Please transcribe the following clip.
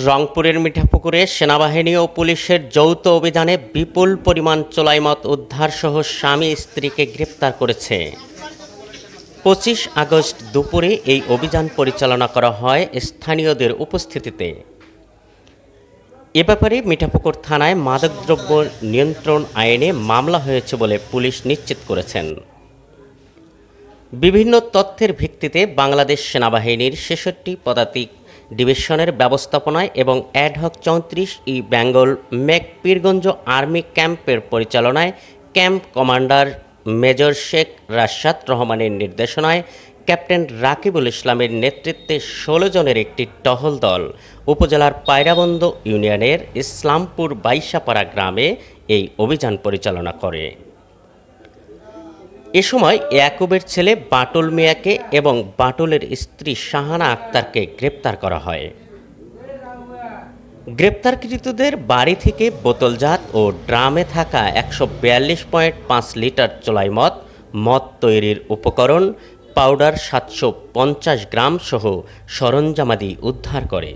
রংপুরের মিঠাপুকুরে সেনাবাহিনী ও পুলিশের যৌথ অভিযানে বিপুল পরিমাণ চোলাইমদ উদ্ধারসহ স্বামী স্ত্রীকে গ্রেপ্তার করেছে। ২৫ আগস্ট দুপুরে এই অভিযান পরিচালনা করা হয় স্থানীয়দের উপস্থিতিতে। এ ব্যাপারে মিঠাপুকুর থানায় মাদকদ্রব্য নিয়ন্ত্রণ আইনে মামলা হয়েছে বলে পুলিশ নিশ্চিত করেছেন। বিভিন্ন তথ্যের ভিত্তিতে বাংলাদেশ সেনাবাহিনীর ৬৬ পদাতিক ডিভিশনের ব্যবস্থাপনায় এবং ad hoc ৩৪ Bengal make Pirganj army ক্যাম্পের পরিচালনায় camp commander major Sheikh Rashad রহমানের নির্দেশনায় ক্যাপ্টেন রাকিবুল ইসলামের নেতৃত্বে ১৬ জনের একটি টহল দল উপজেলার পায়রাবন্দ ইউনিয়নের ইসলামপুর বাইশাপাড়া গ্রামে এই অভিযান পরিচালনা করে। এ সময় ইয়াকুবের ছেলে বাটুল মিয়াকে এবং বাটুলের স্ত্রী শাহানা আক্তারকে গ্রেপ্তার করা হয়। গ্রেপ্তারকৃতদের বাড়ি থেকে বোতলজাত ও ড্রামে থাকা ১৪২.৫ লিটার চোলাইমদ, মদ তৈরির উপকরণ, পাউডার ৭৫০ গ্রাম সহ সরঞ্জামাদি উদ্ধার করে।